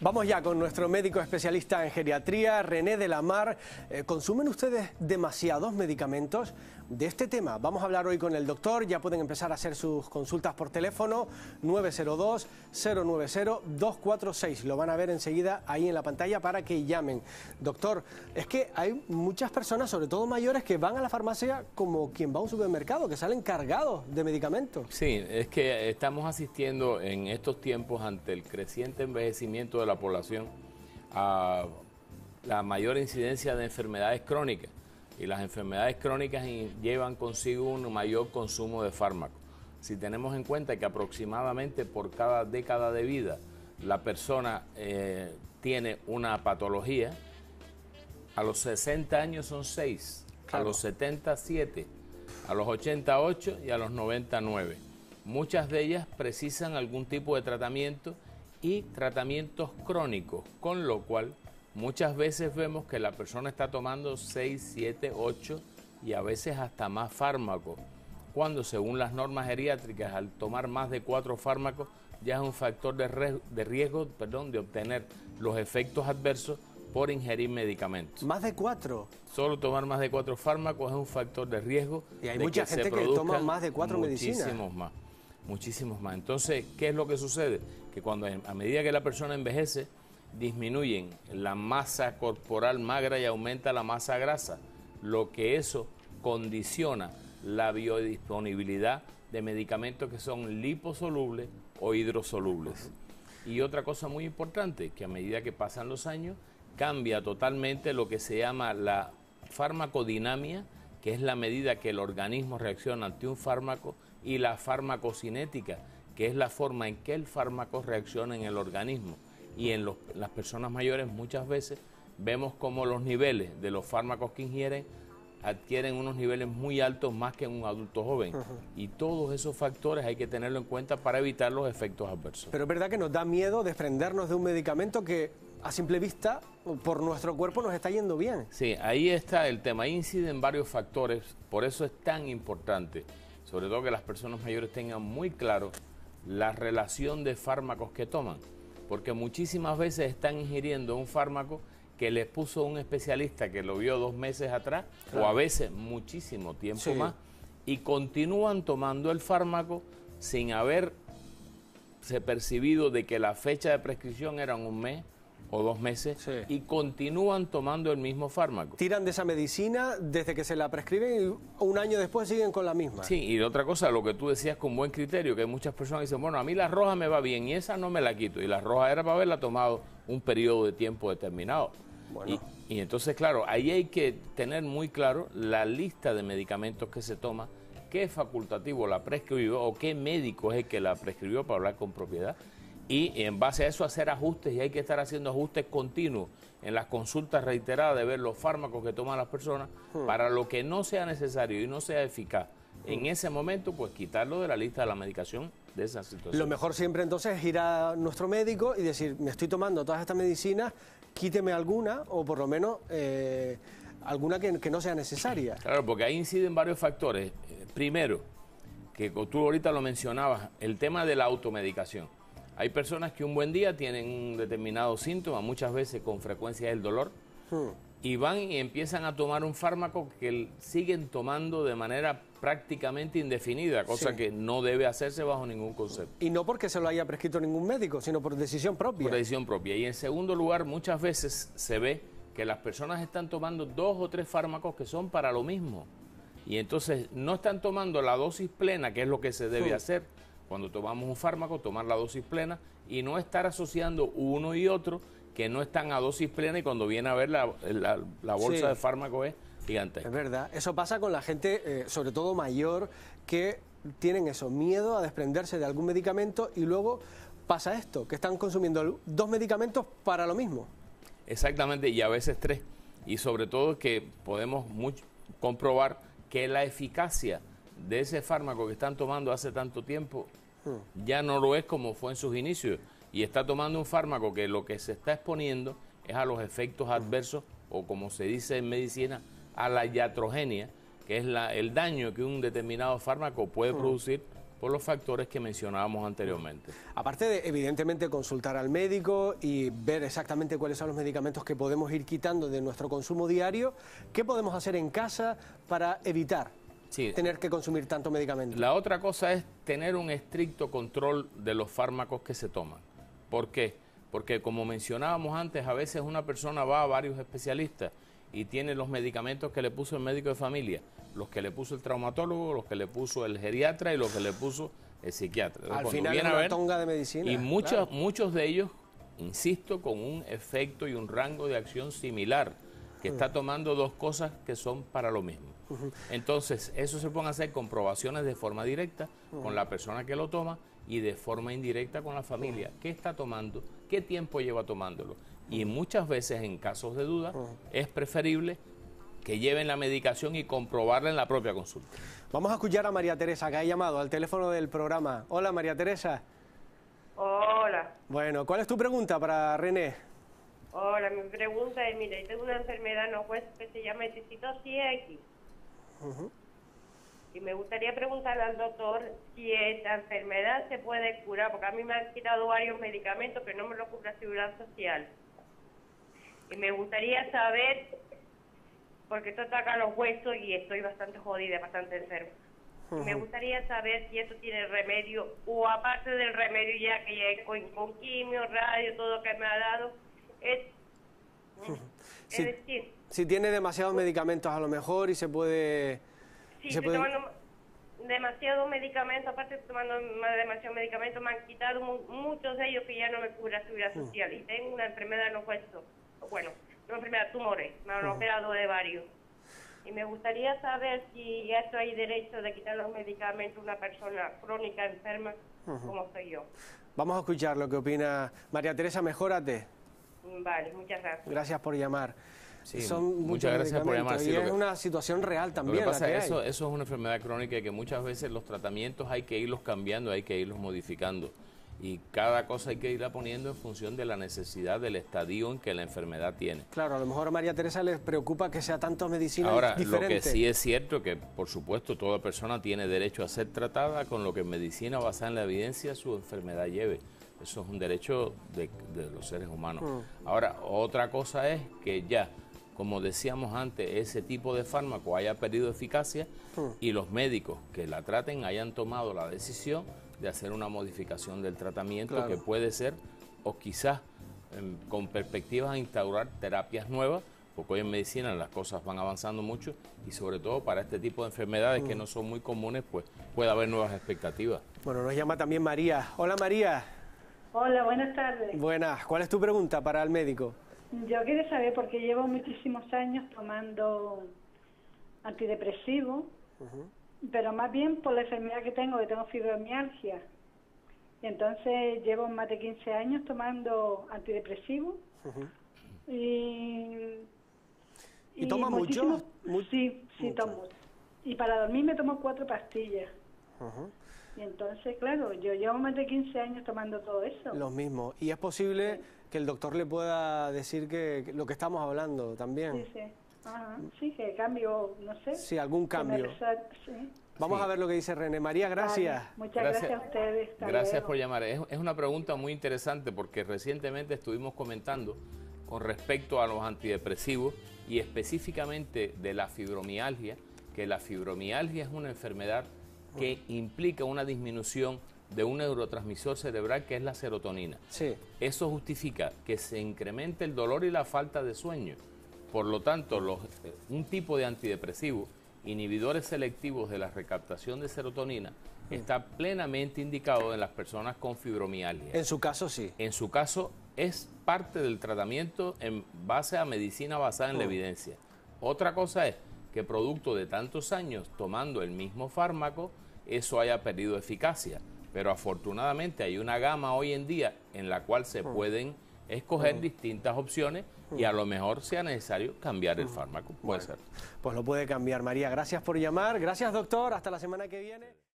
Vamos ya con nuestro médico especialista en geriatría, René de la Mar. ¿Consumen ustedes demasiados medicamentos? De este tema vamos a hablar hoy con el doctor. Ya pueden empezar a hacer sus consultas por teléfono 902-090-246. Lo van a ver enseguida ahí en la pantalla para que llamen. Doctor, es que hay muchas personas, sobre todo mayores, que van a la farmacia como quien va a un supermercado, que salen cargados de medicamentos. Sí, es que estamos asistiendo en estos tiempos ante el creciente envejecimiento de la población a la mayor incidencia de enfermedades crónicas. Y las enfermedades crónicas llevan consigo un mayor consumo de fármacos. Si tenemos en cuenta que aproximadamente por cada década de vida la persona tiene una patología, a los 60 años son 6, claro. A los 70, 7, a los 80, 8 y a los 90, 9. Muchas de ellas precisan algún tipo de tratamiento y tratamientos crónicos, con lo cual muchas veces vemos que la persona está tomando 6, 7, 8 y a veces hasta más fármacos, cuando según las normas geriátricas al tomar más de 4 fármacos ya es un factor de riesgo de obtener los efectos adversos por ingerir medicamentos. ¿Más de 4? Solo tomar más de 4 fármacos es un factor de riesgo. Y hay mucha gente que toma más de 4 medicinas. Muchísimos más. Entonces, ¿qué es lo que sucede? Que cuando a medida que la persona envejece, disminuyen la masa corporal magra y aumenta la masa grasa, lo que eso condiciona la biodisponibilidad de medicamentos que son liposolubles o hidrosolubles. Y otra cosa muy importante, que a medida que pasan los años, cambia totalmente lo que se llama la farmacodinamia, que es la medida que el organismo reacciona ante un fármaco, y la farmacocinética, que es la forma en que el fármaco reacciona en el organismo. Y en las personas mayores muchas veces vemos como los niveles de los fármacos que ingieren adquieren unos niveles muy altos más que en un adulto joven. Y todos esos factores hay que tenerlo en cuenta para evitar los efectos adversos. Pero es verdad que nos da miedo desprendernos de un medicamento que a simple vista por nuestro cuerpo nos está yendo bien. Sí, ahí está el tema. Ahí inciden varios factores, por eso es tan importante, sobre todo que las personas mayores tengan muy claro la relación de fármacos que toman. Porque muchísimas veces están ingiriendo un fármaco que les puso un especialista que lo vio 2 meses atrás, claro, o a veces muchísimo tiempo más, y continúan tomando el fármaco sin haberse percibido de que la fecha de prescripción era 1 mes o 2 meses, y continúan tomando el mismo fármaco. Tiran de esa medicina desde que se la prescriben y 1 año después siguen con la misma. Sí, y otra cosa, lo que tú decías con buen criterio, que hay muchas personas que dicen, bueno, a mí la roja me va bien y esa no me la quito, y la roja era para haberla tomado un periodo de tiempo determinado. Bueno. Y entonces, claro, ahí hay que tener muy claro la lista de medicamentos que se toma, qué facultativo la prescribió o qué médico es el que la prescribió, para hablar con propiedad. Y en base a eso hacer ajustes, y hay que estar haciendo ajustes continuos en las consultas reiteradas de ver los fármacos que toman las personas para lo que no sea necesario y no sea eficaz. En ese momento, pues quitarlo de la lista de la medicación de esa situación. Lo mejor siempre entonces es ir a nuestro médico y decir, me estoy tomando todas estas medicinas, quíteme alguna o por lo menos alguna que no sea necesaria. Claro, porque ahí inciden varios factores. Primero, que tú ahorita lo mencionabas, el tema de la automedicación. Hay personas que un buen día tienen un determinado síntoma, muchas veces con frecuencia es el dolor, y van y empiezan a tomar un fármaco que siguen tomando de manera prácticamente indefinida, cosa que no debe hacerse bajo ningún concepto. Y no porque se lo haya prescrito ningún médico, sino por decisión propia. Por decisión propia. Y en segundo lugar, muchas veces se ve que las personas están tomando 2 o 3 fármacos que son para lo mismo. Y entonces no están tomando la dosis plena, que es lo que se debe hacer. Cuando tomamos un fármaco, tomar la dosis plena y no estar asociando uno y otro que no están a dosis plena, y cuando viene a ver la bolsa de fármacos es gigantesca. Es verdad, eso pasa con la gente, sobre todo mayor, que tienen eso, miedo a desprenderse de algún medicamento, y luego pasa esto, que están consumiendo 2 medicamentos para lo mismo. Exactamente, y a veces 3. Y sobre todo que podemos comprobar que la eficacia de ese fármaco que están tomando hace tanto tiempo ya no lo es como fue en sus inicios, y está tomando un fármaco que lo que se está exponiendo es a los efectos adversos, o como se dice en medicina, a la iatrogenia, que es el daño que un determinado fármaco puede producir por los factores que mencionábamos anteriormente. Aparte de, evidentemente, consultar al médico y ver exactamente cuáles son los medicamentos que podemos ir quitando de nuestro consumo diario, ¿qué podemos hacer en casa para evitar tener que consumir tanto medicamento? La otra cosa es tener un estricto control de los fármacos que se toman. ¿Por qué? Porque, como mencionábamos antes, a veces una persona va a varios especialistas y tiene los medicamentos que le puso el médico de familia, los que le puso el traumatólogo, los que le puso el geriatra y los que le puso el psiquiatra. Entonces, al final es una tonga de medicina. Y muchos de ellos, insisto, con un efecto y un rango de acción similar, que está tomando dos cosas que son para lo mismo. Entonces, eso se pueden hacer comprobaciones de forma directa con la persona que lo toma y de forma indirecta con la familia. ¿Qué está tomando? ¿Qué tiempo lleva tomándolo? Y muchas veces, en casos de duda, es preferible que lleven la medicación y comprobarla en la propia consulta. Vamos a escuchar a María Teresa, que ha llamado al teléfono del programa. Hola, María Teresa. Hola. Bueno, ¿cuál es tu pregunta para René? Hola, mi pregunta es, mira, yo tengo una enfermedad en los huesos que se llama hepatitis X. Y me gustaría preguntarle al doctor si esta enfermedad se puede curar, porque a mí me han quitado varios medicamentos que no me lo cubre la Seguridad Social. Y me gustaría saber, porque esto ataca los huesos y estoy bastante jodida, bastante enferma. Y me gustaría saber si esto tiene remedio, o aparte del remedio ya que ya con quimio, radio, todo lo que me ha dado, es decir... Si tiene demasiados medicamentos a lo mejor y se puede... Sí, estoy tomando demasiados medicamentos, aparte de tomando demasiados medicamentos, me han quitado muchos de ellos que ya no me cubre la Seguridad Social. Y tengo una enfermedad en los huesos, bueno, una enfermedad, tumores, me han operado de varios. Y me gustaría saber si esto hay derecho de quitar los medicamentos a una persona crónica, enferma, como soy yo. Vamos a escuchar lo que opina María Teresa, mejórate. Vale, muchas gracias. Gracias por llamar. Sí, son muchas gracias por llamar. Y es una situación real también. Lo que pasa es eso es una enfermedad crónica y que muchas veces los tratamientos hay que irlos cambiando, hay que irlos modificando. Y cada cosa hay que irla poniendo en función de la necesidad del estadio en que la enfermedad tiene. Claro, a lo mejor a María Teresa les preocupa que sea tanto medicina diferente. Ahora, lo que sí es cierto que, por supuesto, toda persona tiene derecho a ser tratada con lo que en medicina basada en la evidencia su enfermedad lleve. Eso es un derecho de los seres humanos. Ahora, otra cosa es que ya, como decíamos antes, ese tipo de fármaco haya perdido eficacia y los médicos que la traten hayan tomado la decisión de hacer una modificación del tratamiento que puede ser, o quizás con perspectivas a instaurar terapias nuevas, porque hoy en medicina las cosas van avanzando mucho y sobre todo para este tipo de enfermedades que no son muy comunes, pues puede haber nuevas expectativas. Bueno, nos llama también María. Hola, María. Hola, buenas tardes. Buenas. ¿Cuál es tu pregunta para el médico? Yo quiero saber, porque llevo muchísimos años tomando antidepresivos, pero más bien por la enfermedad que tengo fibromialgia. Y entonces llevo más de 15 años tomando antidepresivos. ¿Y toma mucho? Sí, tomo. Y para dormir me tomo 4 pastillas. Y entonces, claro, yo llevo más de 15 años tomando todo eso. Lo mismo. ¿Y es posible que el doctor le pueda decir que lo que estamos hablando también? Sí. Sí, que cambio, no sé. Sí, algún cambio. Sí. Vamos a ver lo que dice René. María, gracias. Vale, muchas gracias a ustedes. Gracias por llamar. Es una pregunta muy interesante porque recientemente estuvimos comentando con respecto a los antidepresivos y específicamente de la fibromialgia, que la fibromialgia es una enfermedad que implica una disminución de un neurotransmisor cerebral que es la serotonina. Sí. Eso justifica que se incremente el dolor y la falta de sueño. Por lo tanto, un tipo de antidepresivo, inhibidores selectivos de la recaptación de serotonina, está plenamente indicado en las personas con fibromialgia. En su caso, sí. En su caso, es parte del tratamiento en base a medicina basada en la evidencia. Otra cosa es que producto de tantos años tomando el mismo fármaco, eso haya perdido eficacia. Pero afortunadamente hay una gama hoy en día en la cual se pueden escoger distintas opciones y a lo mejor sea necesario cambiar el fármaco. Puede ser. Pues lo puede cambiar, María. Gracias por llamar. Gracias, doctor. Hasta la semana que viene.